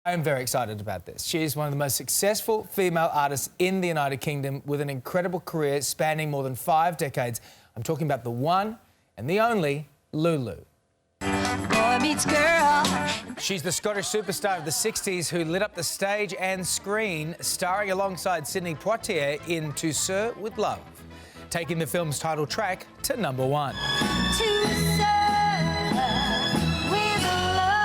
I am very excited about this. She is one of the most successful female artists in the United Kingdom with an incredible career spanning more than 5 decades. I'm talking about the one and the only Lulu. Boy meets girl. She's the Scottish superstar of the 60s who lit up the stage and screen, starring alongside Sidney Poitier in To Sir with Love, taking the film's title track to #1. To serve with love.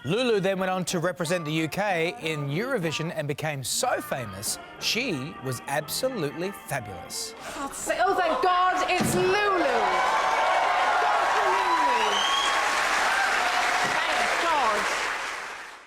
Lulu then went on to represent the UK in Eurovision and became so famous, she was absolutely fabulous. Oh, thank God, it's Lulu. Thank God.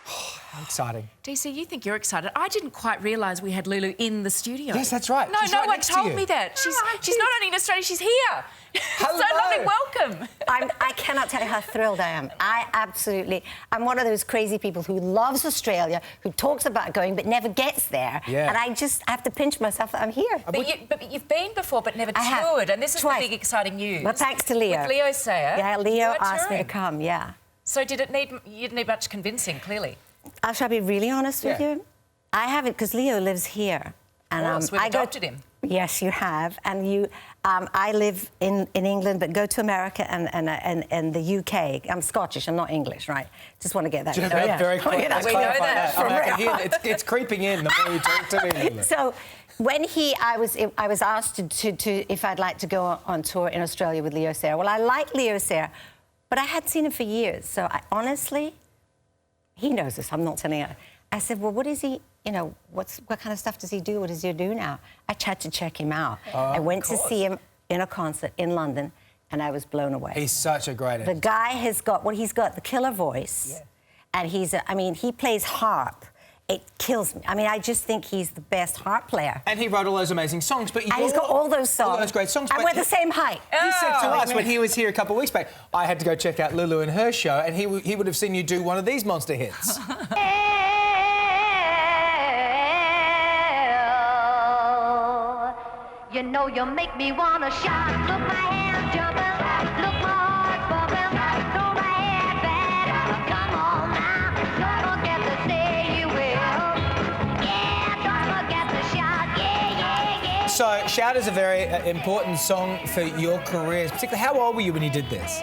How exciting. DC, you think you're excited. I didn't quite realise we had Lulu in the studio. Yes, that's right. No, She's no right one next to told you. me that. She's not only in Australia, she's here. Hello. So lovely, welcome. I cannot tell you how thrilled I am. I'm one of those crazy people who loves Australia, who talks about going but never gets there. Yeah. And I have to pinch myself that I'm here. But you've been before but never I have. toured, and this is Twice. the big exciting news. Well, thanks to Leo. With Leo Sayer. Yeah, you Leo are asked me to touring. come, yeah. So you didn't need much convincing, clearly. Shall I be really honest with Yeah. you? I haven't, because Leo lives here. And We've adopted him. Yes, you have. And I live in England, but go to America and the UK. I'm Scottish, I'm not English, right? Just want to get that. Very clear. Yeah, We know that. I mean, I can hear it's creeping in the more you talk to me, Lulu. So when I was asked to if I'd like to go on tour in Australia with Leo Sayer. Well, I like Leo Sayer, but I had seen him for years. So honestly, he knows this. I'm not telling you. I said, well, what is he? You know, what kind of stuff does he do? What does he do now? I tried to check him out. I went to see him in a concert in London, and I was blown away. He's such a great The guy has got he's got the killer voice, and he plays harp. It kills me. I mean, I just think he's the best harp player. And he wrote all those amazing songs, but And he's got all those songs. All those great songs. And but we're the same height. He said to us when he was here a couple of weeks back, I had to go check out Lulu and her show, and he would have seen you do one of these monster hits. You know you make me wanna shout. Look, my hands jumping. Look, my heart bumping. Throw my head back. Come on now. Don't forget to say you will. Yeah, don't forget to shout. Yeah. So, Shout is a very important song for your career. Particularly, how old were you when you did this?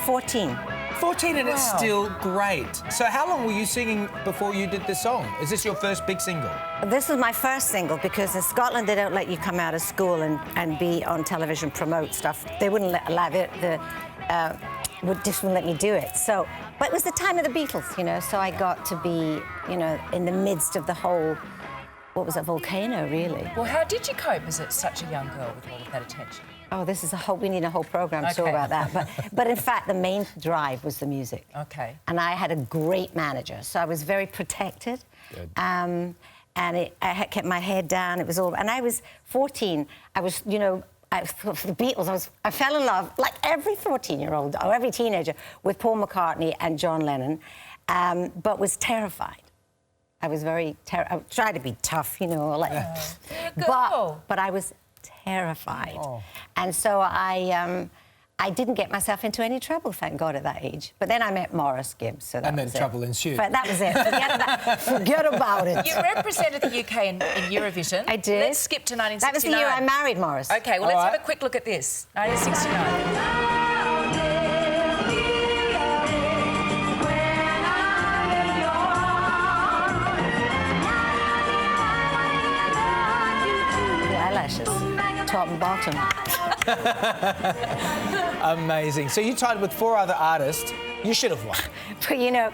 14. 14, and it's still great. So how long were you singing before you did this song? Is this your first big single? This was my first single because in Scotland they don't let you come out of school and be on television, promote stuff. They wouldn't allow it. Just wouldn't let me do it. So, but it was the time of the Beatles, you know. So I got to be, you know, in the midst of the whole. What was a volcano, really? Well, how did you cope as such a young girl with all of that attention? Oh, we need a whole programme to talk about that. But in fact, the main drive was the music. Okay. And I had a great manager, so I was very protected. Good. And I had kept my head down. It was all. And I was 14. I was, you know, for the Beatles. I fell in love, like every 14-year-old or every teenager, with Paul McCartney and John Lennon, but was terrified. I was I tried to be tough, you know, like. But I was terrified. Oh. And so I didn't get myself into any trouble, thank God, at that age. But then I met Morris Gibbs, so that and then was trouble it. ensued. But that was it. Forget about it. You represented the UK in Eurovision. I did. Let's skip to 1969. That was the year I married Morris. OK, well, let's have a quick look at this. 1969. Top and bottom. Amazing. So you tied with 4 other artists. You should have won. But, you know...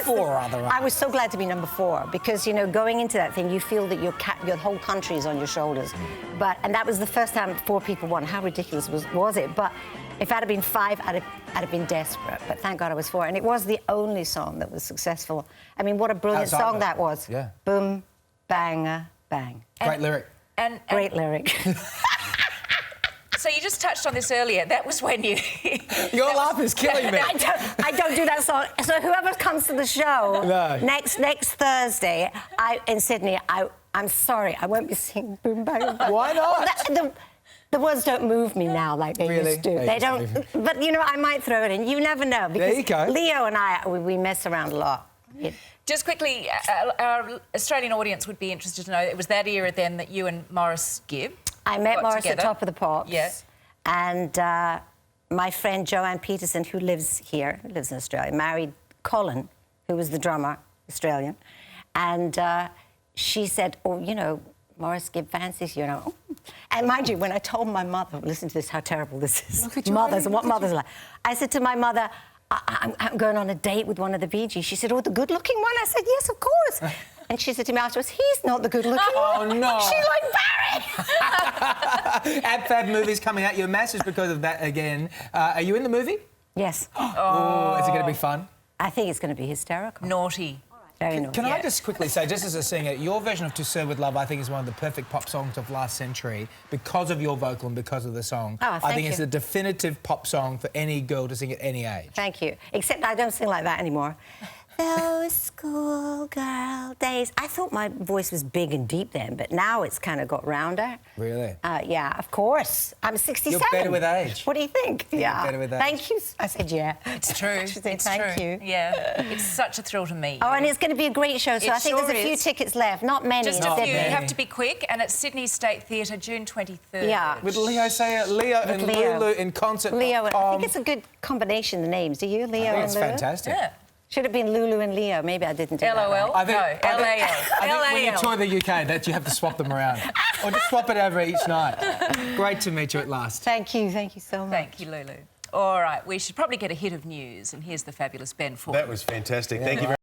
4 other artists. I was so glad to be number 4 because, you know, going into that thing, you feel that your whole country is on your shoulders. And that was the first time 4 people won. How ridiculous was it? But if I'd have been 5, I'd have been desperate. But thank God I was 4. And it was the only song that was successful. I mean, what a brilliant song that was. Yeah. Boom, banger, bang. Great lyric. Great lyric. So you just touched on this earlier. That was when you... Your laugh is killing me. I don't do that song. So whoever comes to the show next Thursday in Sydney, I'm sorry, I won't be singing Boom Bang Bang. Why not? Well, The words don't move me now like they Really? used to. They They used to don't. move you. But, you know, I might throw it in. You never know. Because you go. Leo and I, we mess around a lot. Just quickly, our Australian audience would be interested to know, it was that era then that you and Morris Gibb I met got Morris together. at Top of the Pops. Yeah. And my friend Joanne Peterson, who lives here, who lives in Australia, married Colin, who was the drummer, Australian. And she said, oh, you know, Morris Gibb fancies you, know. And mind you, when I told my mother, listen to this, how terrible this is. Mothers, and what mothers are like. I said to my mother, I'm going on a date with one of the Bee Gees. She said, oh, the good-looking one? I said, yes, of course. And she said to me afterwards, he's not the good-looking one. Oh, no. She's like, Barry! Ab Fab movie's coming out. Your message because of that again. Are you in the movie? Yes. Oh, is it going to be fun? I think it's going to be hysterical. Naughty. Very naughty. Can I just quickly say, just as a singer, your version of To Serve With Love, I think, is one of the perfect pop songs of last century because of your vocal and because of the song. Oh, I thank think it's you. a definitive pop song for any girl to sing at any age. Thank you. Except I don't sing like that anymore. Those schoolgirl days. I thought my voice was big and deep then, but now it's kind of got rounder. Really? Yeah, of course. I'm 67. You're better with age. What do you think? Yeah. better with age. Thank you. I said, yeah. It's true. She said, It's thank true. you. Yeah. It's such a thrill to meet you. Oh, and it's going to be a great show, so It I think sure there's a few is. tickets left. Not many. Just Not a few. You many. have to be quick, and it's Sydney State Theatre, June 23rd. Yeah. With Leo Sayer, Leo and Leo. Lulu in concert. Leo, I think it's a good combination, the names. Do you, Leo I think and it's Lulu? fantastic. Yeah. Should have been Lulu and Leo. Maybe I didn't do that LOL? right. I think, No, I think- LAL. I think when you LAL. tour the UK, that you have to swap them around. Or just swap it over each night. Great to meet you at last. Thank you so much. Thank you, Lulu. All right, we should probably get a hit of news, and here's the fabulous Ben Ford. That was fantastic. Thank you very